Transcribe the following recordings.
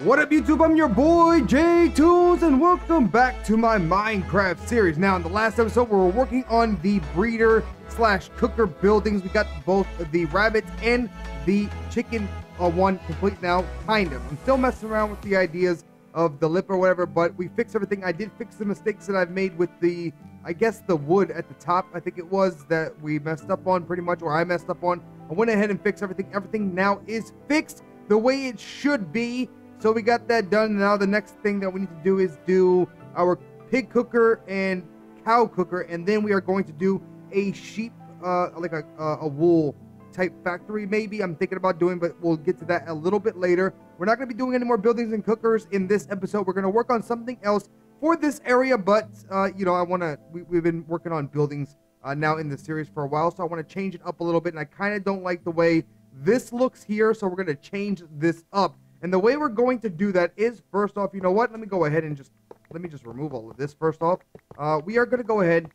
What up, YouTube? I'm your boy Jtunes, and welcome back to my Minecraft series. Now, in the last episode, we were working on the breeder slash cooker buildings. We got both the rabbits and the chicken one complete now, kind of. I'm still messing around with the ideas of the lip or whatever, but we fixed everything. I did fix the mistakes that I've made with the, I guess, the wood at the top. I think it was that we messed up on pretty much, or I messed up on. I went ahead and fixed everything. Everything now is fixed the way it should be. So we got that done. Now the next thing that we need to do is do our pig cooker and cow cooker, and then we are going to do a sheep, like a wool type factory maybe. I'm thinking about doing, but we'll get to that a little bit later. We're not going to be doing any more buildings and cookers in this episode. We're going to work on something else for this area, but you know, we've been working on buildings now in the series for a while, so I want to change it up a little bit, and I kind of don't like the way this looks here, so we're going to change this up. And the way we're going to do that is, first off, you know what? Let me go ahead and let me just remove all of this first off. We are going to go ahead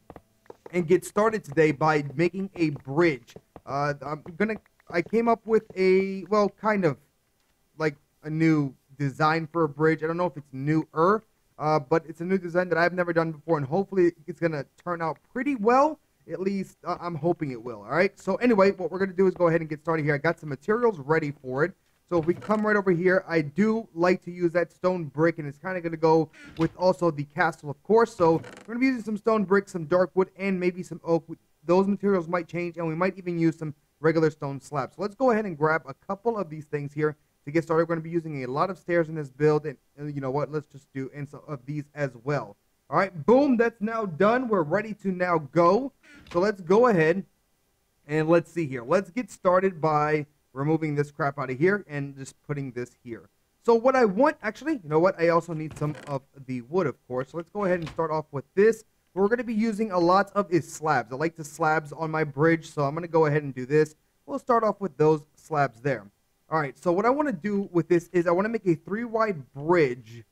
and get started today by making a bridge. I came up with a, well, kind of like a new design for a bridge. I don't know if it's newer, but it's a new design that I've never done before, and hopefully it's going to turn out pretty well. At least I'm hoping it will. All right. So anyway, what we're going to do is go ahead and get started here. I got some materials ready for it. So if we come right over here, I do like to use that stone brick, and it's kind of going to go with also the castle, of course. So we're going to be using some stone brick, some dark wood, and maybe some oak. Those materials might change, and we might even use some regular stone slabs. So let's go ahead and grab a couple of these things here to get started. We're going to be using a lot of stairs in this build, and you know what? Let's just do some of these as well. All right, boom, that's now done. We're ready to now go. So let's go ahead, and let's see here. Let's get started by removing this crap out of here and just putting this here. So what I want, actually, you know what? I also need some of the wood, of course. So let's go ahead and start off with this. What we're going to be using a lot of is slabs. I like the slabs on my bridge, so I'm going to go ahead and do this. We'll start off with those slabs there. All right, so what I want to do with this is I want to make a 3-wide bridge.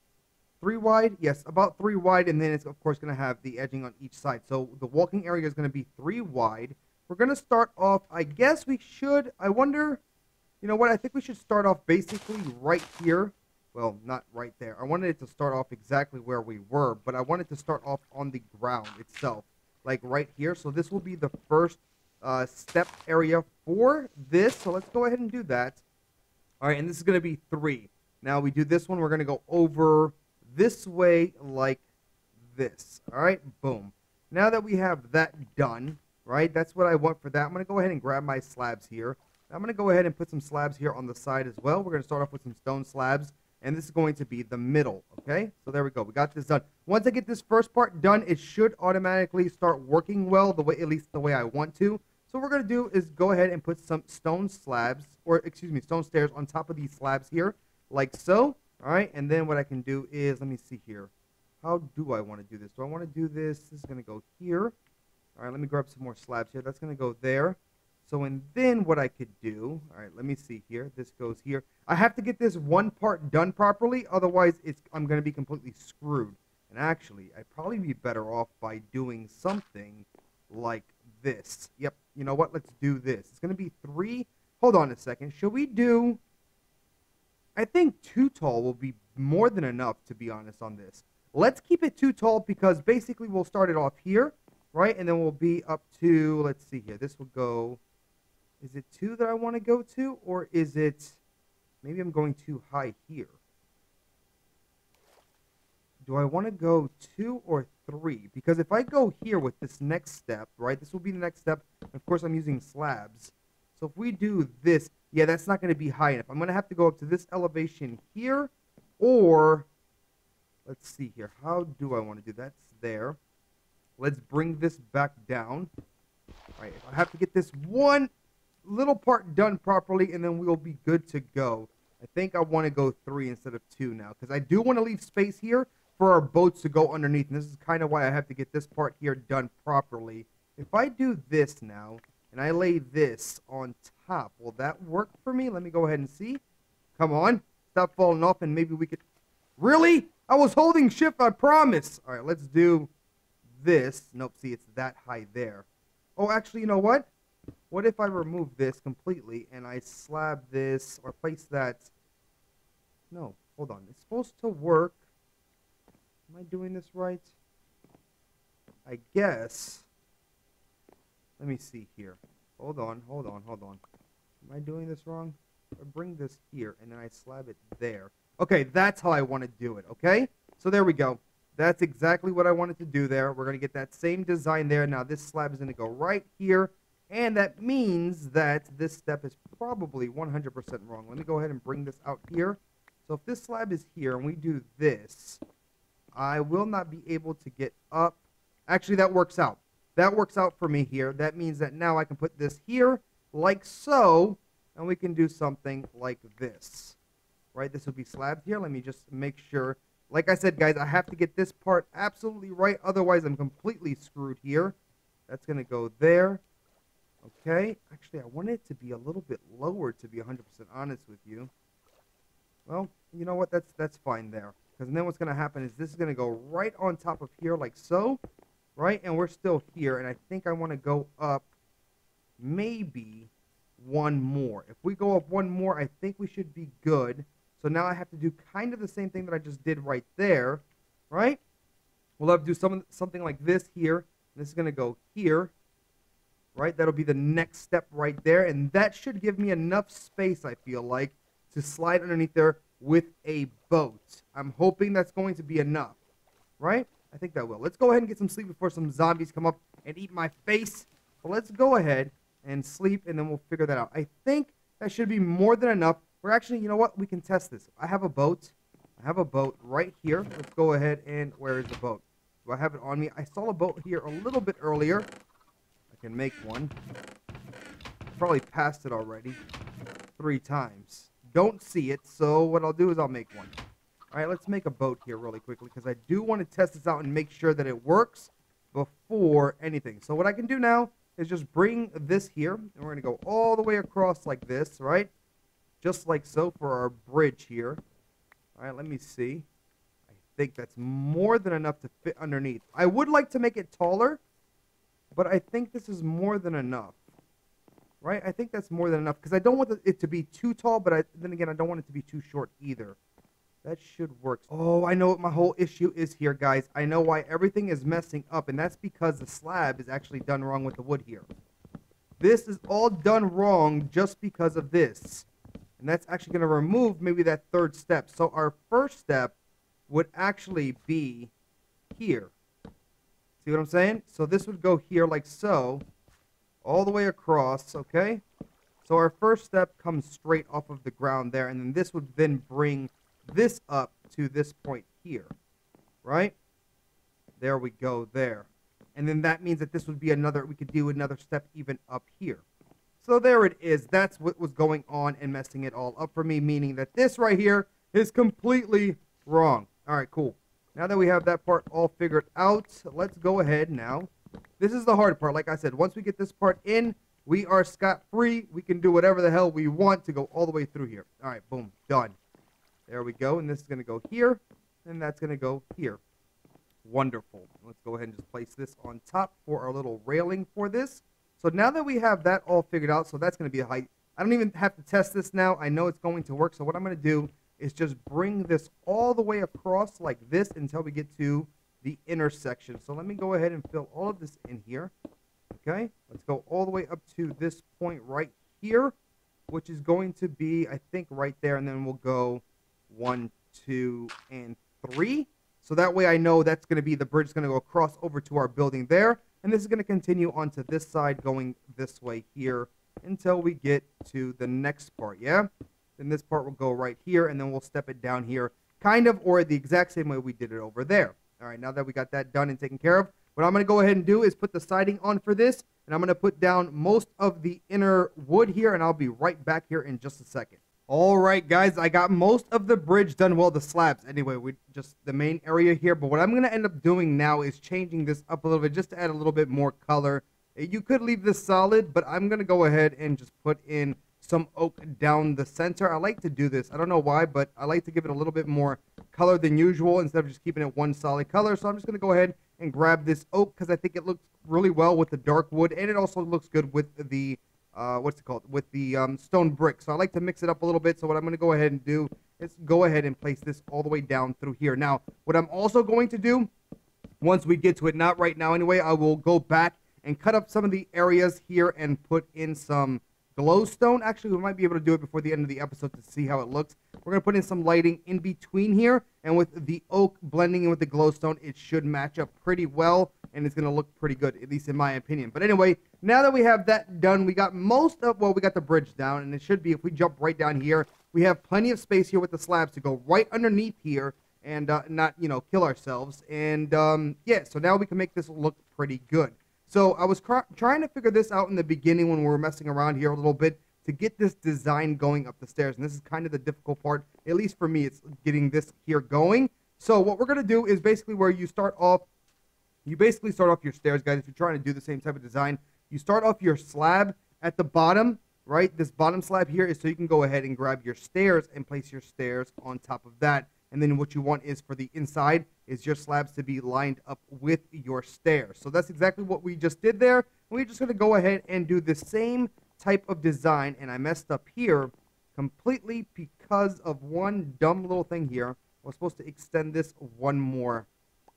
3 wide? Yes, about 3 wide, and then it's, of course, going to have the edging on each side. So the walking area is going to be 3 wide. We're going to start off, I guess we should, I wonder, you know what, I think we should start off basically right here. Well, not right there. I wanted it to start off exactly where we were, but I wanted to start off on the ground itself, like right here. So this will be the first step area for this. So let's go ahead and do that. All right, and this is going to be 3. Now we do this one, we're going to go over this way like this. All right, boom. Now that we have that done, right, that's what I want for that. I'm going to go ahead and grab my slabs here. I'm going to go ahead and put some slabs here on the side as well. We're going to start off with some stone slabs, and this is going to be the middle, okay? So there we go. We got this done. Once I get this first part done, it should automatically start working well, the way, at least the way I want to. So what we're going to do is go ahead and put some stone slabs, or excuse me, stone stairs on top of these slabs here, like so. All right, and then what I can do is, let me see here. How do I want to do this? Do I want to do this? This is going to go here. All right, let me grab some more slabs here. That's going to go there. So, and then what I could do, all right, let me see here. This goes here. I have to get this one part done properly, otherwise I'm going to be completely screwed. And actually, I'd probably be better off by doing something like this. Yep, you know what? Let's do this. It's going to be 3. Hold on a second. Should we do, I think 2 tall will be more than enough, to be honest, on this. Let's keep it 2 tall because basically we'll start it off here, right? And then we'll be up to, let's see here. This will go, is it 2 that I want to go to? Or is it, maybe I'm going too high here. Do I want to go 2 or 3? Because if I go here with this next step, right? This will be the next step. Of course, I'm using slabs. So if we do this, yeah, that's not going to be high enough. I'm going to have to go up to this elevation here, or let's see here. How do I want to do that? That's there. Let's bring this back down. All right, I have to get this one little part done properly, and then we'll be good to go. I think I want to go 3 instead of 2 now, because I do want to leave space here for our boats to go underneath, and this is kind of why I have to get this part here done properly. If I do this now, and I lay this on top, will that work for me? Let me go ahead and see. Come on. Stop falling off, and maybe we could... Really? I was holding shift, I promise. All right, let's do this. Nope, see, it's that high there. Oh, actually, you know what? What if I remove this completely, and I slab this, or place that... No, hold on. It's supposed to work. Am I doing this right? I guess. Let me see here. Hold on. Am I doing this wrong? I bring this here, and then I slab it there. Okay, that's how I want to do it, okay? So there we go. That's exactly what I wanted to do there. We're going to get that same design there. Now this slab is going to go right here, and that means that this step is probably 100% wrong. Let me go ahead and bring this out here. So if this slab is here and we do this, I will not be able to get up. Actually, that works out. That works out for me here. That means that now I can put this here like so, and we can do something like this. Right? This would be slabbed here. Let me just make sure. Like I said, guys, I have to get this part absolutely right. Otherwise, I'm completely screwed here. That's going to go there. Okay. Actually, I want it to be a little bit lower, to be 100% honest with you. Well, you know what? That's fine there. Because then what's going to happen is this is going to go right on top of here like so. Right? And we're still here. And I think I want to go up maybe one more. If we go up one more, I think we should be good. So now I have to do kind of the same thing that I just did right there. Right? We'll have to do something like this here. This is going to go here. Right? That'll be the next step right there. And that should give me enough space, I feel like, to slide underneath there with a boat. I'm hoping that's going to be enough. Right? I think that will. Let's go ahead and get some sleep before some zombies come up and eat my face. But let's go ahead and sleep, and then we'll figure that out. I think that should be more than enough. We're actually, you know what? We can test this. I have a boat. I have a boat right here. Let's go ahead and where is the boat? Do I have it on me? I saw a boat here a little bit earlier. I can make one. Probably passed it already 3 times. Don't see it, so what I'll do is I'll make one. All right, let's make a boat here really quickly because I do want to test this out and make sure that it works before anything. So what I can do now is just bring this here, and we're going to go all the way across like this, right? Just like so for our bridge here. All right, let me see. I think that's more than enough to fit underneath. I would like to make it taller, but I think this is more than enough. Right? I think that's more than enough because I don't want it to be too tall, but then again, I don't want it to be too short either. That should work. Oh, I know what my whole issue is here, guys. I know why everything is messing up, and that's because the slab is actually done wrong with the wood here. This is all done wrong just because of this. And that's actually going to remove maybe that 3rd step. So our first step would actually be here. See what I'm saying? So this would go here like so, all the way across, okay? So our first step comes straight off of the ground there, and then this would then bring this up to this point here, right? There we go there. And then that means that this would be we could do another step even up here. So there it is. That's what was going on and messing it all up for me, meaning that this right here is completely wrong. All right, cool. Now that we have that part all figured out, let's go ahead now. This is the hard part. Like I said, once we get this part in, we are scot-free. We can do whatever the hell we want to go all the way through here. All right, boom, done. There we go, and this is going to go here, and that's going to go here. Wonderful. Let's go ahead and just place this on top for our little railing for this. So now that we have that all figured out, so that's going to be a height. I don't even have to test this now. I know it's going to work, so what I'm going to do is just bring this all the way across like this until we get to the intersection. So let me go ahead and fill all of this in here. Okay, let's go all the way up to this point right here, which is going to be, I think, right there, and then we'll go 1, 2, and 3. So that way I know that's going to be the bridge is going to go across over to our building there. And this is going to continue onto this side going this way here until we get to the next part, yeah? Then this part will go right here, and then we'll step it down here kind of or the exact same way we did it over there. All right, now that we got that done and taken care of, what I'm going to go ahead and do is put the siding on for this, and I'm going to put down most of the inner wood here, and I'll be right back here in just a second. All right, guys, I got most of the bridge done. Well, the slabs anyway, we just the main area here. But what I'm going to end up doing now is changing this up a little bit just to add a little bit more color. You could leave this solid, but I'm going to go ahead and just put in some oak down the center. I like to do this. I don't know why, but I like to give it a little bit more color than usual instead of just keeping it one solid color. So I'm just going to go ahead and grab this oak because I think it looks really well with the dark wood, and it also looks good with the what's it called, with the stone brick. So I like to mix it up a little bit. So what I'm going to go ahead and do is go ahead and place this all the way down through here. Now, what I'm also going to do, once we get to it, not right now anyway, I will go back and cut up some of the areas here and put in some glowstone. Actually, we might be able to do it before the end of the episode to see how it looks. We're going to put in some lighting in between here, and with the oak blending in with the glowstone, it should match up pretty well, and it's going to look pretty good, at least in my opinion. But anyway, now that we have that done, we got most of, well, we got the bridge down, and it should be, if we jump right down here, we have plenty of space here with the slabs to go right underneath here and not, you know, kill ourselves. And yeah, so now we can make this look pretty good. So I was trying to figure this out in the beginning when we were messing around here a little bit to get this design going up the stairs. And this is kind of the difficult part, at least for me, it's getting this here going. So what we're going to do is basically where you start off, you basically start off your stairs, guys. If you're trying to do the same type of design, you start off your slab at the bottom, right? This bottom slab here is so you can go ahead and grab your stairs and place your stairs on top of that. And then what you want is for the inside is your slabs to be lined up with your stairs. So that's exactly what we just did there. We're just going to go ahead and do the same type of design. And I messed up here completely because of one dumb little thing here. I was supposed to extend this one more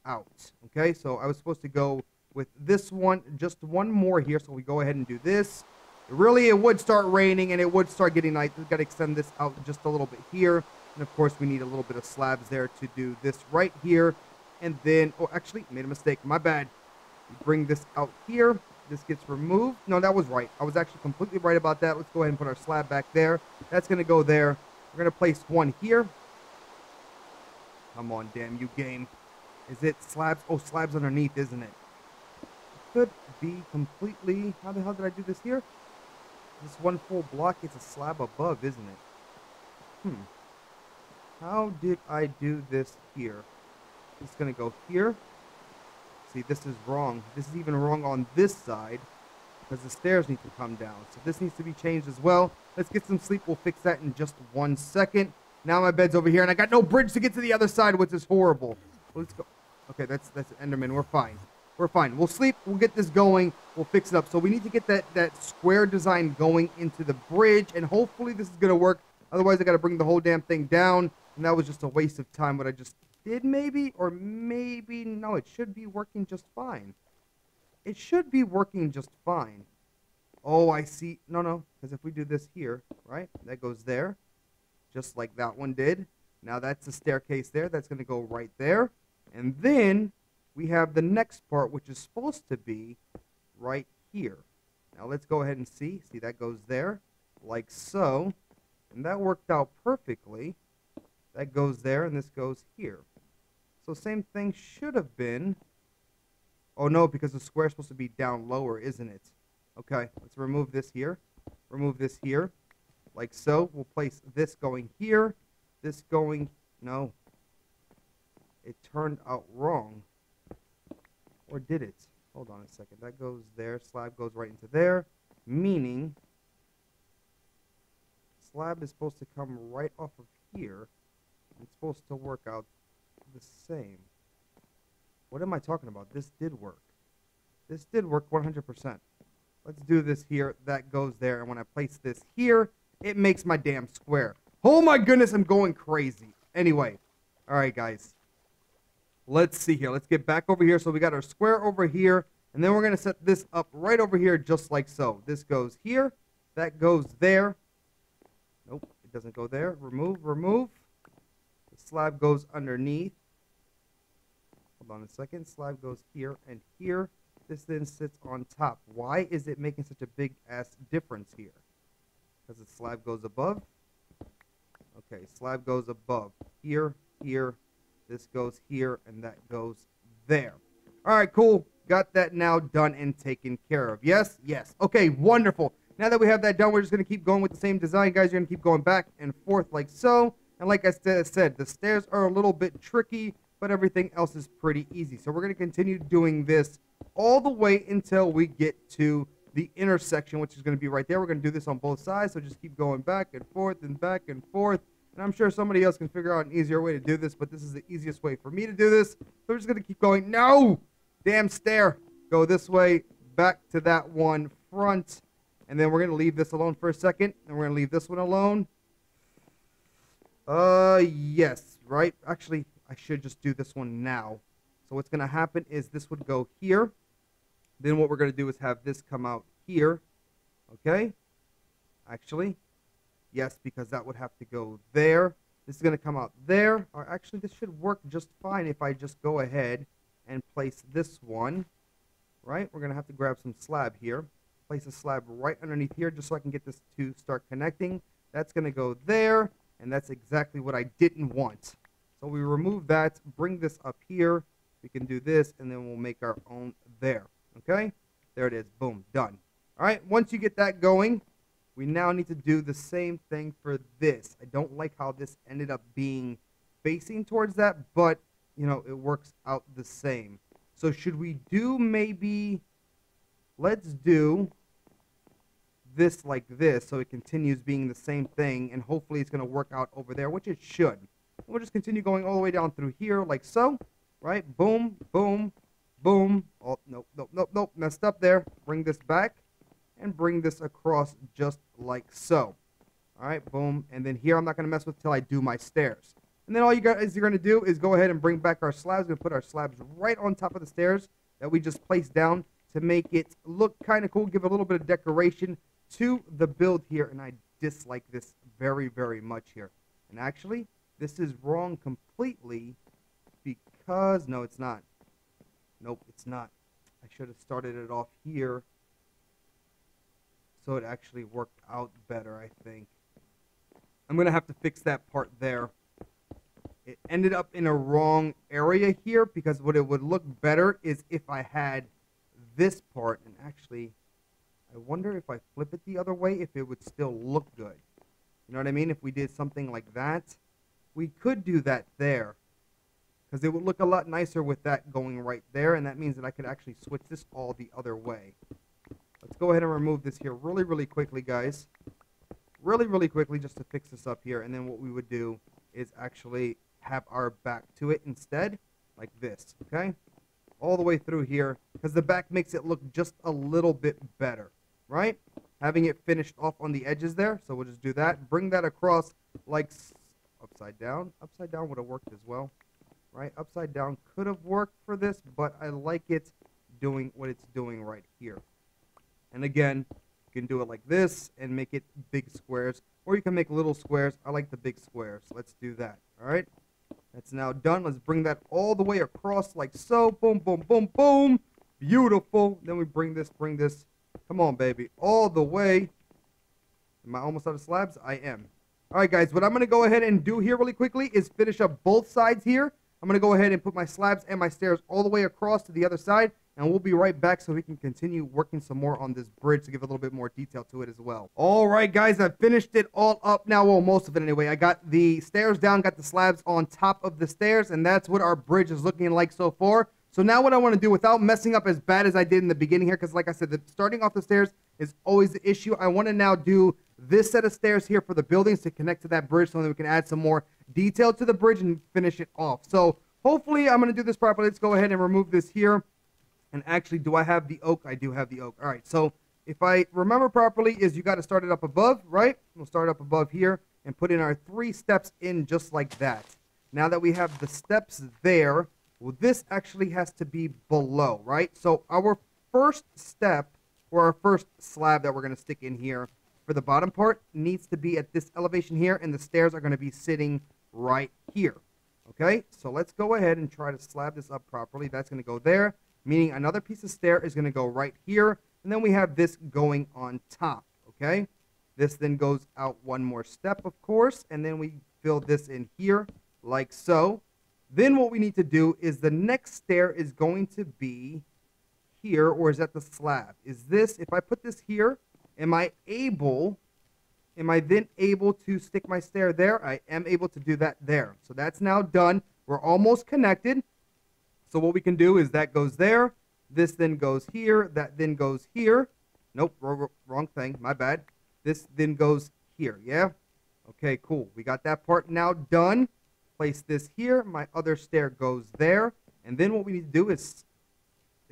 out. Okay, so I was supposed to go with this one, just one more here. So we go ahead and do this. Really, it would start raining and it would start getting nice. We've got to extend this out just a little bit here. And of course, we need a little bit of slabs there to do this right here. And then, oh, actually, made a mistake. My bad. We bring this out here. This gets removed. No, that was right. I was actually completely right about that. Let's go ahead and put our slab back there. That's going to go there. We're going to place one here. Come on, damn you game. Is it slabs? Oh, slabs underneath, isn't it? Could be completely... How the hell did I do this here? This one full block is a slab above, isn't it? How did I do this here? It's going to go here. See, this is wrong. This is even wrong on this side because the stairs need to come down. So this needs to be changed as well. Let's get some sleep. We'll fix that in just 1 second. Now my bed's over here, and I got no bridge to get to the other side, which is horrible. Let's go. Okay, that's Enderman. We're fine. We're fine. We'll sleep. We'll get this going. We'll fix it up. So we need to get that square design going into the bridge, and hopefully this is going to work. Otherwise, I got to bring the whole damn thing down. And that was just a waste of time, what I just did, maybe? Or maybe, no, it should be working just fine. It should be working just fine. Oh, I see. No, because if we do this here, right, that goes there, just like that one did. Now that's the staircase there. That's going to go right there. And then we have the next part, which is supposed to be right here. Now let's go ahead and see. See, that goes there, like so. And that worked out perfectly. That goes there, and this goes here. So same thing should have been... Oh, no, because the square is supposed to be down lower, isn't it? Okay, let's remove this here. Remove this here, like so. We'll place this going here. This going... No. It turned out wrong. Or did it? Hold on a second. That goes there. Slab goes right into there. Meaning... slab is supposed to come right off of here. It's supposed to work out the same. What am I talking about? This did work. This did work 100%. Let's do this here. That goes there. And when I place this here, it makes my damn square. Oh my goodness, I'm going crazy. Anyway. Alright, guys. Let's see here. Let's get back over here. So we got our square over here. And then we're going to set this up right over here just like so. This goes here. That goes there. Nope, it doesn't go there. Remove, remove. The slab goes underneath. Hold on a second. Slab goes here and here. This then sits on top. Why is it making such a big ass difference here? Because the slab goes above. Okay, slab goes above. Here, here. This goes here, and that goes there. All right, cool. Got that now done and taken care of. Yes? Yes. Okay, wonderful. Now that we have that done, we're just going to keep going with the same design, guys. You're going to keep going back and forth like so. And like I said, the stairs are a little bit tricky, but everything else is pretty easy. So we're going to continue doing this all the way until we get to the intersection, which is going to be right there. We're going to do this on both sides, so just keep going back and forth and back and forth. And I'm sure somebody else can figure out an easier way to do this, but this is the easiest way for me to do this. So we're just going to keep going. No! Damn stair. Go this way, back to that one, front. And then we're going to leave this alone for a second. And we're going to leave this one alone. Yes, right? Actually, I should just do this one now. So what's going to happen is this would go here. Then what we're going to do is have this come out here. Okay? Actually, yes, because that would have to go there. This is going to come out there. Or actually, this should work just fine if I just go ahead and place this one. Right? We're going to have to grab some slab here. Place a slab right underneath here just so I can get this to start connecting. That's going to go there. And that's exactly what I didn't want. So we remove that, bring this up here. We can do this, and then we'll make our own there. Okay? There it is. Boom. Done. All right. Once you get that going, we now need to do the same thing for this. I don't like how this ended up being facing towards that, but, you know, it works out the same. So should we do maybe, let's do this like this so it continues being the same thing, and hopefully it's going to work out over there, which it should. We'll just continue going all the way down through here like so, right? Boom, boom, boom. Oh, nope, nope, nope, nope. Messed up there. Bring this back and bring this across just like so. All right, boom. And then here I'm not going to mess with till I do my stairs. And then all you guys are going to do is go ahead and bring back our slabs. We're going to put our slabs right on top of the stairs that we just placed down to make it look kind of cool, give a little bit of decoration to the build here. And I dislike this very, very much here. And actually, this is wrong completely because, no, it's not. Nope, it's not. I should have started it off here so it actually worked out better, I think. I'm going to have to fix that part there. It ended up in a wrong area here because what it would look better is if I had this part. And actually, I wonder if I flip it the other way, if it would still look good. You know what I mean? If we did something like that, we could do that there. Because it would look a lot nicer with that going right there. And that means that I could actually switch this all the other way. Let's go ahead and remove this here really, really quickly, guys. Really, really quickly just to fix this up here. And then what we would do is actually have our back to it instead, like this, okay? All the way through here, because the back makes it look just a little bit better, right? Having it finished off on the edges there, so we'll just do that. Bring that across like upside down. Upside down would have worked as well, right? Upside down could have worked for this, but I like it doing what it's doing right here. And again, you can do it like this and make it big squares, or you can make little squares. I like the big squares. Let's do that, all right? That's now done. Let's bring that all the way across like so. Boom, boom, boom, boom. Beautiful. Then we bring this. Come on, baby. All the way. Am I almost out of slabs? I am. All right, guys. What I'm going to go ahead and do here really quickly is finish up both sides here. I'm going to go ahead and put my slabs and my stairs all the way across to the other side. And we'll be right back so we can continue working some more on this bridge to give a little bit more detail to it as well. All right, guys, I finished it all up now. Well, most of it anyway. I got the stairs down, got the slabs on top of the stairs, and that's what our bridge is looking like so far. So now what I want to do without messing up as bad as I did in the beginning here, because like I said, starting off the stairs is always the issue. I want to now do this set of stairs here for the buildings to connect to that bridge so that we can add some more detail to the bridge and finish it off. So hopefully I'm going to do this properly. Let's go ahead and remove this here. And actually, do I have the oak? I do have the oak. All right, so if I remember properly, is you got to start it up above, right? We'll start up above here and put in our 3 steps in just like that. Now that we have the steps there, well, this actually has to be below, right? So our first step, or our first slab that we're going to stick in here for the bottom part needs to be at this elevation here, and the stairs are going to be sitting right here, okay? So let's go ahead and try to slab this up properly. That's going to go there. Meaning another piece of stair is going to go right here. And then we have this going on top, okay? This then goes out one more step, of course. And then we fill this in here like so. Then what we need to do is the next stair is going to be here, or is that the slab? Is this, if I put this here, am I then able to stick my stair there? I am able to do that there. So that's now done. We're almost connected. So what we can do is that goes there, this then goes here, that then goes here. Nope, wrong thing, my bad. This then goes here, yeah? Okay, cool. We got that part now done. Place this here, my other stair goes there. And then what we need to do is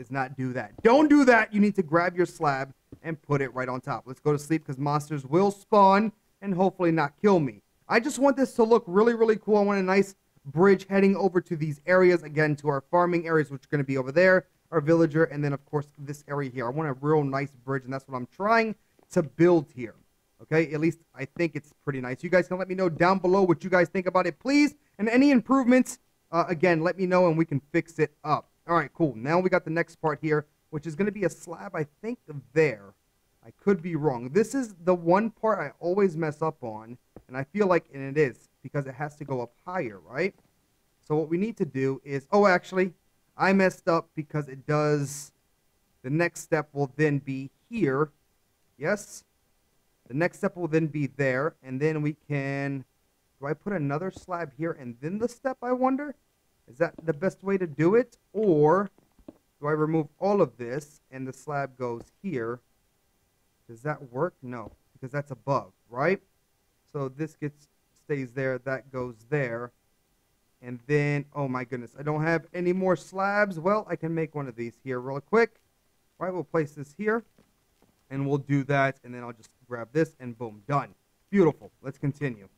not do that. Don't do that. You need to grab your slab and put it right on top. Let's go to sleep because monsters will spawn and hopefully not kill me. I just want this to look really, really cool. I want a nice bridge heading over to these areas, again, to our farming areas, which are going to be over there, our villager, and then, of course, this area here. I want a real nice bridge, and that's what I'm trying to build here. Okay, at least I think it's pretty nice. You guys can let me know down below what you guys think about it, please. And any improvements, again, let me know and we can fix it up. All right, cool. Now we got the next part here, which is going to be a slab, I think, there. I could be wrong. This is the one part I always mess up on, and I feel like, and it is, because it has to go up higher, right? So what we need to do is, oh, actually, I messed up because it does, the next step will then be here. Yes? The next step will then be there, and then we can, do I put another slab here and then the step, I wonder? Is that the best way to do it? Or do I remove all of this and the slab goes here? Does that work? No, because that's above, right? So this stays there, that goes there. And then, oh my goodness, I don't have any more slabs. Well, I can make one of these here real quick. All right, we'll place this here. And we'll do that, and then I'll just grab this, and boom, done. Beautiful. Let's continue.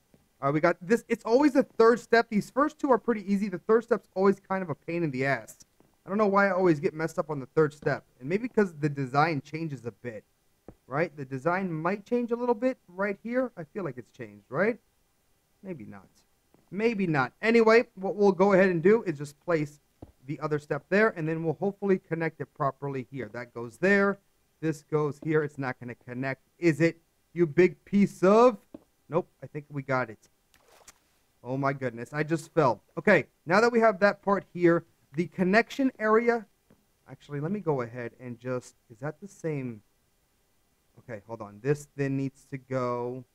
All right, we got this. It's always the third step. These first two are pretty easy. The third step's always kind of a pain in the ass. I don't know why I always get messed up on the third step. And maybe because the design changes a bit, right? The design might change a little bit right here. I feel like it's changed, right? Maybe not. Maybe not. Anyway, what we'll go ahead and do is just place the other step there, and then we'll hopefully connect it properly here. That goes there. This goes here. It's not going to connect, is it? You big piece of... Nope, I think we got it. Oh my goodness, I just fell. Okay, now that we have that part here, the connection area... Actually, let me go ahead and just... Is that the same... Okay, hold on. This then needs to go...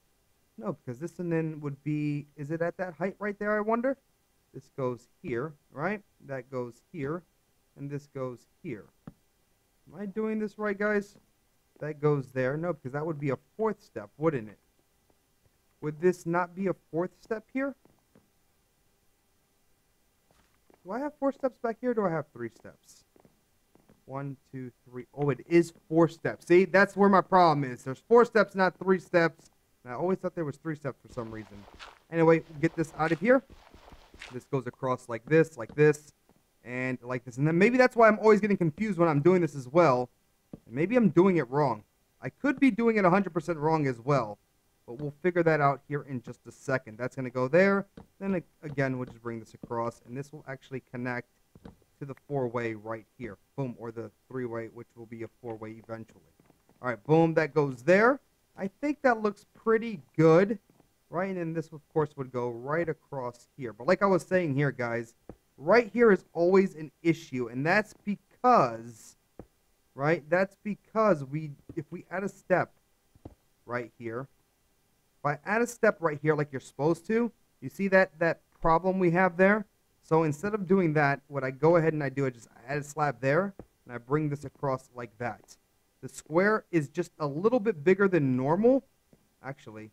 No, because this and then would be... Is it at that height right there, I wonder? This goes here, right? That goes here. And this goes here. Am I doing this right, guys? That goes there. No, because that would be a fourth step, wouldn't it? Would this not be a fourth step here? Do I have 4 steps back here, or do I have 3 steps? 1, 2, 3. Oh, it is 4 steps. See, that's where my problem is. There's 4 steps, not 3 steps. And I always thought there was 3 steps for some reason. Anyway, get this out of here. This goes across like this, and like this. And then maybe that's why I'm always getting confused when I'm doing this as well. And maybe I'm doing it wrong. I could be doing it 100% wrong as well. But we'll figure that out here in just a second. That's going to go there. Then again, we'll just bring this across. And this will actually connect to the 4-way right here. Boom. Or the 3-way, which will be a 4-way eventually. All right. Boom. That goes there. I think that looks pretty good. Right? And then this, of course, would go right across here. But like I was saying here, guys, right here is always an issue. And that's because, right? That's because if we add a step right here, if I add a step right here like you're supposed to, you see that problem we have there? So instead of doing that, what I go ahead and I do is just add a slab there, and I bring this across like that. The square is just a little bit bigger than normal. Actually,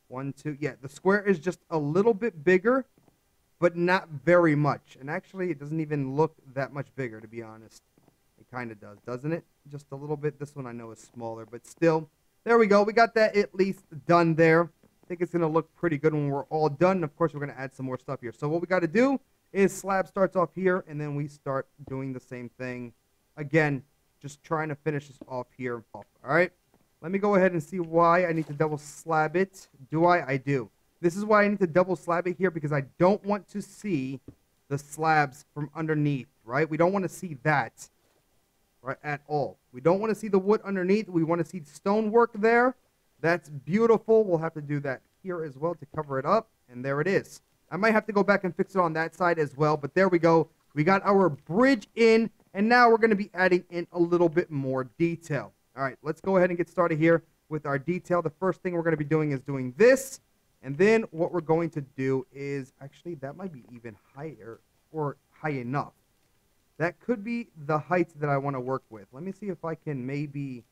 1, 2, yeah, the square is just a little bit bigger, but not very much. And actually, it doesn't even look that much bigger, to be honest. It kind of does, doesn't it? Just a little bit. This one I know is smaller, but still. There we go. We got that at least done there. I think it's going to look pretty good when we're all done. And of course, we're going to add some more stuff here. So what we got to do is slab starts off here, and then we start doing the same thing. Again, just trying to finish this off here. All right. Let me go ahead and see why I need to double slab it. Do I? I do. This is why I need to double slab it here, because I don't want to see the slabs from underneath, right? We don't want to see that, right, at all. We don't want to see the wood underneath. We want to see stonework there. That's beautiful. We'll have to do that here as well to cover it up. And there it is. I might have to go back and fix it on that side as well. But there we go. We got our bridge in. And now we're going to be adding in a little bit more detail. All right, let's go ahead and get started here with our detail. The first thing we're going to be doing is doing this. And then what we're going to do is, actually, that might be even higher or high enough. That could be the height that I want to work with. Let me see if I can maybe,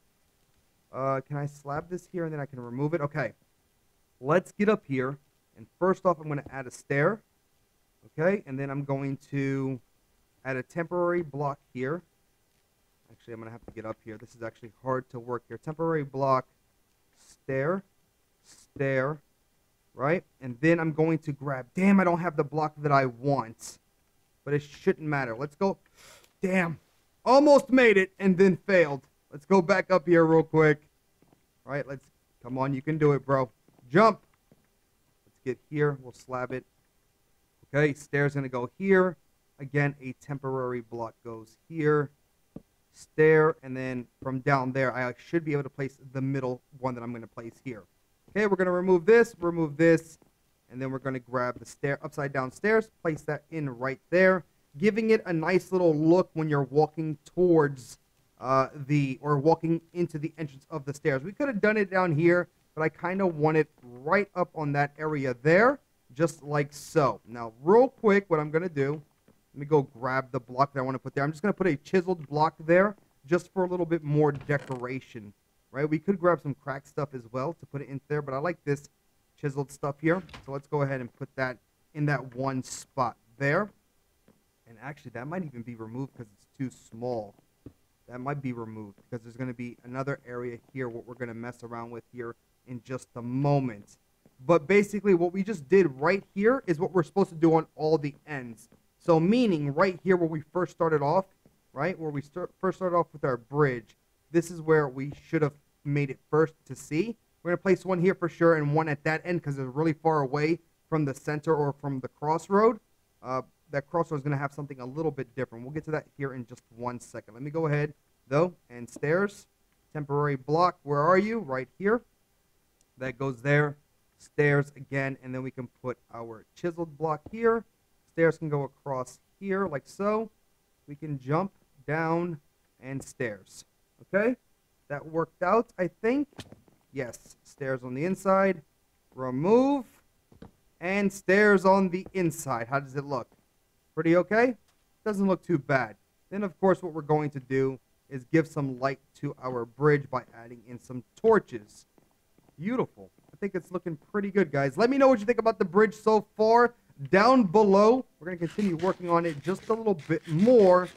can I slab this here and then I can remove it? Okay, let's get up here. And first off, I'm going to add a stair. Okay, and then I'm going to add a temporary block here. Actually, I'm going to have to get up here. This is actually hard to work here. Temporary block, stair, stair, right? And then I'm going to grab, damn, I don't have the block that I want, but it shouldn't matter. Let's go. Damn, almost made it and then failed. Let's go back up here real quick. All right, let's, come on, you can do it, bro. Jump. Let's get here. We'll slab it. Okay, stair's going to go here. Again, a temporary block goes here. Stair, and then from down there, I should be able to place the middle one that I'm going to place here. Okay, we're going to remove this, and then we're going to grab the stair, upside down stairs, place that in right there, giving it a nice little look when you're walking towards walking into the entrance of the stairs. We could have done it down here, but I kind of want it right up on that area there, just like so. Now, real quick, what I'm going to do, let me go grab the block that I want to put there. I'm just going to put a chiseled block there just for a little bit more decoration, right? We could grab some cracked stuff as well to put it in there, but I like this chiseled stuff here. So let's go ahead and put that in that one spot there. And actually, that might even be removed because it's too small. That might be removed because there's going to be another area here what we're going to mess around with here in just a moment. But basically, what we just did right here is what we're supposed to do on all the ends. So meaning right here where we first started off, right, where we first started off with our bridge, this is where we should have made it first to see. We're going to place one here for sure and one at that end because it's really far away from the center or from the crossroad. That crossroad is going to have something a little bit different. We'll get to that here in just 1 second. Let me go ahead, though, and stairs, temporary block, where are you? Right here. That goes there. Stairs again, and then we can put our chiseled block here. Stairs can go across here like so. We can jump down and stairs. Okay? That worked out, I think. Yes, stairs on the inside. Remove. And stairs on the inside. How does it look? Pretty okay? Doesn't look too bad. Then, of course, what we're going to do is give some light to our bridge by adding in some torches. Beautiful. I think it's looking pretty good, guys. Let me know what you think about the bridge so far down below. We're going to continue working on it just a little bit more.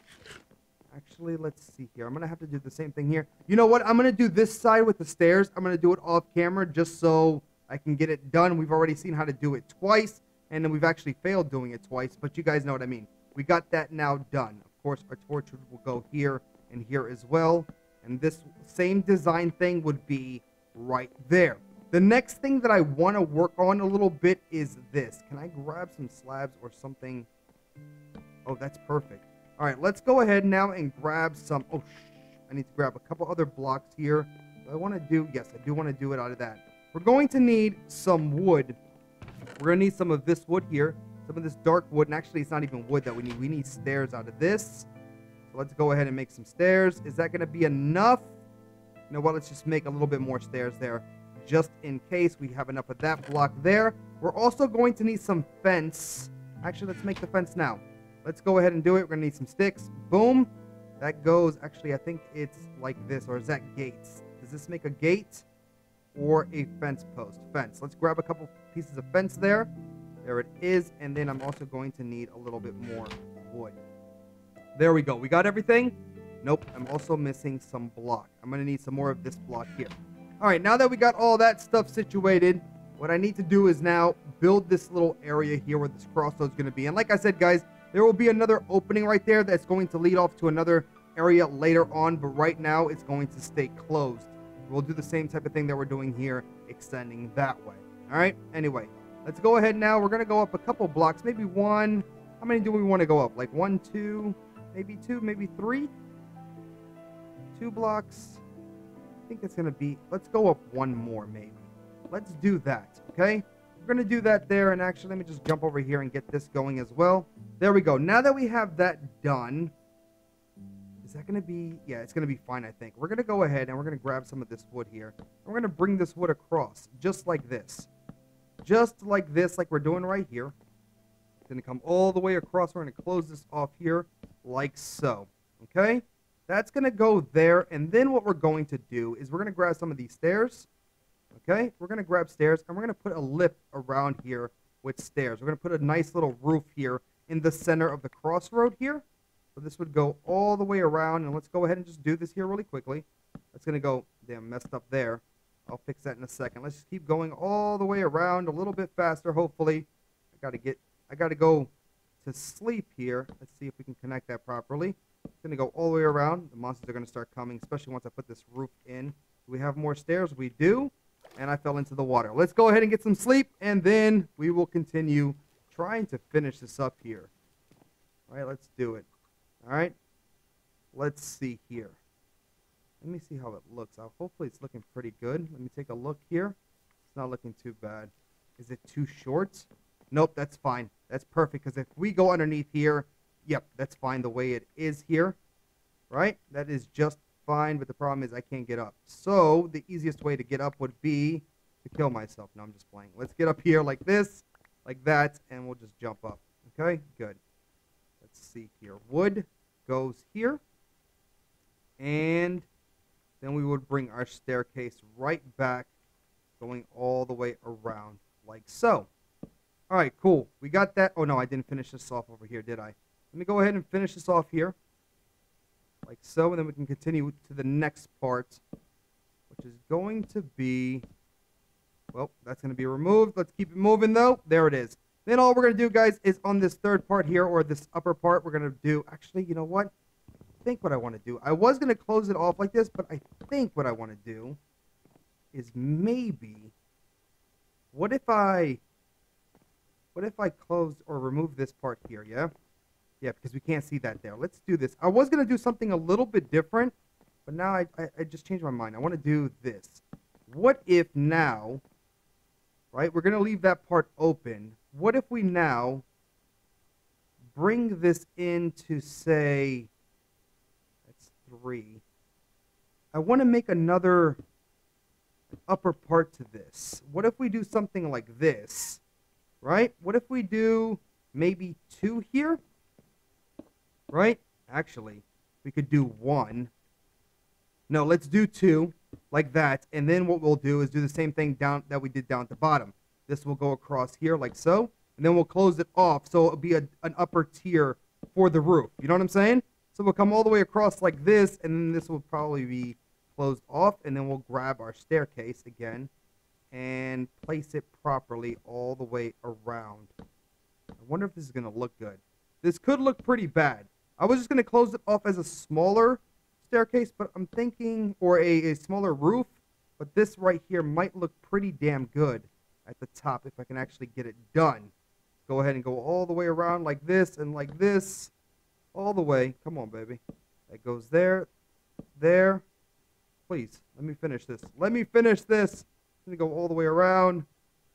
Actually, let's see here. I'm going to have to do the same thing here. You know what? I'm going to do this side with the stairs. I'm going to do it off camera just so I can get it done. We've already seen how to do it twice, and then we've actually failed doing it twice, but you guys know what I mean. We got that now done. Of course, our torches will go here and here as well, and this same design thing would be right there. The next thing that I want to work on a little bit is this. Can I grab some slabs or something? Oh, that's perfect. All right, let's go ahead now and grab some. Oh, I need to grab a couple other blocks here. Do I want to do? Yes, I do want to do it out of that. We're going to need some wood. We're going to need some of this wood here. Some of this dark wood. And actually, it's not even wood that we need. We need stairs out of this. So let's go ahead and make some stairs. Is that going to be enough? You know what? Let's just make a little bit more stairs there, just in case we have enough of that block there. We're also going to need some fence. Actually, let's make the fence now. Let's go ahead and do it. We're going to need some sticks. Boom. That goes, actually, I think it's like this, or is that gates? Does this make a gate or a fence post? Fence. Let's grab a couple pieces of fence there. There it is. And then I'm also going to need a little bit more wood. There we go. We got everything? Nope. I'm also missing some block. I'm going to need some more of this block here. All right, now that we got all that stuff situated, what I need to do is now build this little area here where this crossroad is going to be. And like I said, guys, there will be another opening right there that's going to lead off to another area later on, but right now it's going to stay closed. We'll do the same type of thing that we're doing here, extending that way. All right, anyway, let's go ahead now. We're going to go up a couple blocks, maybe one. How many do we want to go up? Like 1, 2, maybe 2, maybe 3? 2 blocks. I think it's going to be, let's go up one more maybe. Let's do that, okay? We're going to do that there, and actually let me just jump over here and get this going as well. There we go. Now that we have that done, is that going to be, yeah, it's going to be fine, I think. We're going to go ahead and we're going to grab some of this wood here. And we're going to bring this wood across, just like this. Just like this, like we're doing right here. It's going to come all the way across. We're going to close this off here like so, okay? That's going to go there, and then what we're going to do is we're going to grab some of these stairs, okay? We're going to grab stairs, and we're going to put a lip around here with stairs. We're going to put a nice little roof here in the center of the crossroad here, So this would go all the way around, and let's go ahead and just do this here really quickly. That's gonna go, damn, messed up there. I'll fix that in a second. Let's just keep going all the way around a little bit faster, hopefully. I gotta go to sleep here. Let's see if we can connect that properly. It's gonna go all the way around. The monsters are gonna start coming, especially once I put this roof in. Do we have more stairs? We do. And I fell into the water. Let's go ahead and get some sleep, and then we will continue trying to finish this up here. All right, let's do it. All right, let's see here. Let me see how it looks. Hopefully it's looking pretty good. Let me take a look here. It's not looking too bad. Is it too short? Nope, that's fine. That's perfect, because if we go underneath here, yep, that's fine the way it is here. Right? That is just fine, but the problem is I can't get up. So the easiest way to get up would be to kill myself. No, I'm just playing. Let's get up here like this, like that, and we'll just jump up. Okay, good. Let's see here. Wood goes here, and then we would bring our staircase right back, going all the way around like so. All right, cool. We got that. Oh, no, I didn't finish this off over here, did I? Let me go ahead and finish this off here like so, and then we can continue to the next part, which is going to be, well, that's going to be removed. Let's keep it moving, though. There it is. Then all we're going to do, guys, is on this third part here, or this upper part, we're going to do, actually, you know what? I think what I want to do, I was going to close it off like this, but I think what I want to do is maybe, what if I close or remove this part here, yeah? Yeah, because we can't see that there. Let's do this. I was going to do something a little bit different, but now I just changed my mind. I want to do this. What if now, right, we're going to leave that part open. What if we now bring this into, say, that's 3. I want to make another upper part to this. What if we do something like this, right? What if we do maybe 2 here? Right? Actually, we could do 1. No, let's do 2 like that. And then what we'll do is do the same thing down that we did down at the bottom. This will go across here like so. And then we'll close it off so it'll be an upper tier for the roof. You know what I'm saying? So we'll come all the way across like this, and then this will probably be closed off. And then we'll grab our staircase again and place it properly all the way around. I wonder if this is going to look good. This could look pretty bad. I was just going to close it off as a smaller staircase, but I'm thinking, or a smaller roof, but this right here might look pretty damn good at the top if I can actually get it done. Go ahead and go all the way around like this and like this, all the way. Come on, baby. That goes there, there. Please, let me finish this. Let me finish this. I'm going to go all the way around.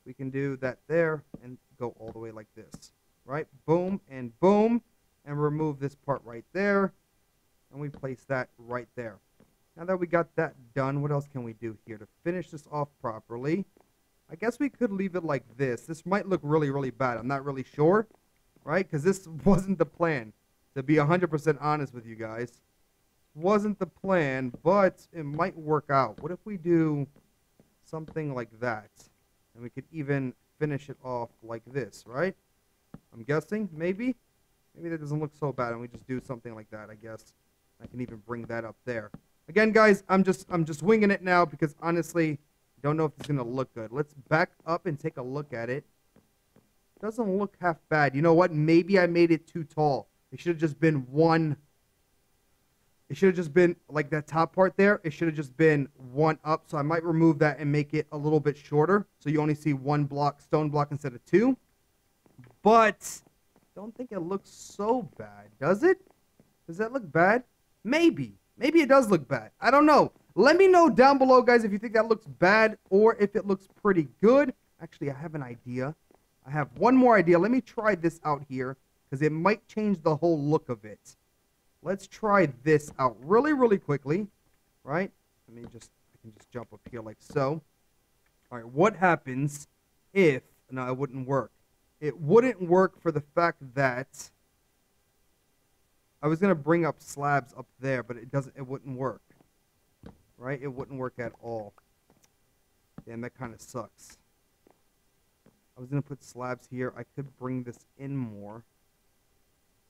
We can do that there and go all the way like this. Right? Boom and boom. And remove this part right there, and we place that right there. Now that we got that done, what else can we do here to finish this off properly? I guess we could leave it like this. This might look really, really bad. I'm not really sure, right? Because this wasn't the plan, to be 100% honest with you guys. Wasn't the plan, but it might work out. What if we do something like that? And we could even finish it off like this, right? I'm guessing, maybe? Maybe that doesn't look so bad, and we just do something like that, I guess. I can even bring that up there. Again, guys, I'm just winging it now because, honestly, don't know if it's going to look good. Let's back up and take a look at it. Doesn't look half bad. You know what? Maybe I made it too tall. It should have just been 1. It should have just been, like that top part there, it should have just been 1 up. So I might remove that and make it a little bit shorter. So you only see 1 block, stone block instead of 2. But don't think it looks so bad, does it? Does that look bad? Maybe. Maybe it does look bad. I don't know. Let me know down below, guys, if you think that looks bad or if it looks pretty good. Actually, I have an idea. I have one more idea. Let me try this out here because it might change the whole look of it. Let's try this out really, really quickly, right? I can just jump up here like so. All right, what happens if, no, it wouldn't work. It wouldn't work for the fact that I was going to bring up slabs up there, but it wouldn't work. Right? It wouldn't work at all. Damn, that kind of sucks. I was going to put slabs here. I could bring this in more.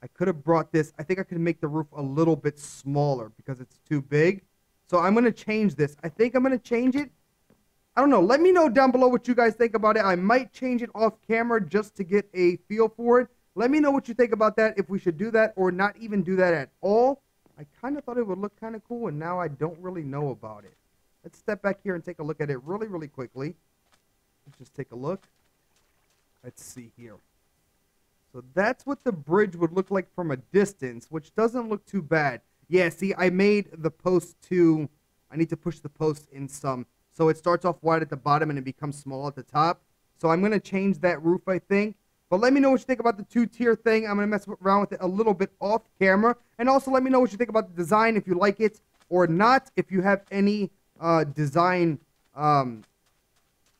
I could have brought this. I think I could make the roof a little bit smaller because it's too big. So I'm going to change this. I think I'm going to change it. I don't know. Let me know down below what you guys think about it. I might change it off camera just to get a feel for it. Let me know what you think about that, if we should do that or not even do that at all. I kind of thought it would look kind of cool, and now I don't really know about it. Let's step back here and take a look at it really, really quickly. Let's just take a look. Let's see here. So that's what the bridge would look like from a distance, which doesn't look too bad. Yeah, see, I made the post too. I need to push the post in some. So it starts off wide at the bottom and it becomes small at the top. So I'm going to change that roof, I think. But let me know what you think about the two-tier thing. I'm going to mess around with it a little bit off camera. And also let me know what you think about the design, if you like it or not. If you have any design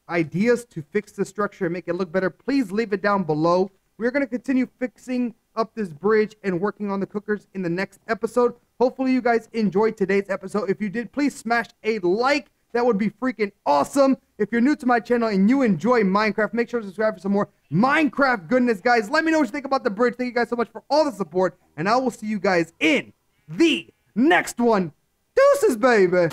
ideas to fix the structure and make it look better, please leave it down below. We're going to continue fixing up this bridge and working on the cookers in the next episode. Hopefully you guys enjoyed today's episode. If you did, please smash a like. That would be freaking awesome. If you're new to my channel and you enjoy Minecraft, make sure to subscribe for some more Minecraft goodness, guys. Let me know what you think about the bridge. Thank you guys so much for all the support, and I will see you guys in the next one. Deuces, baby.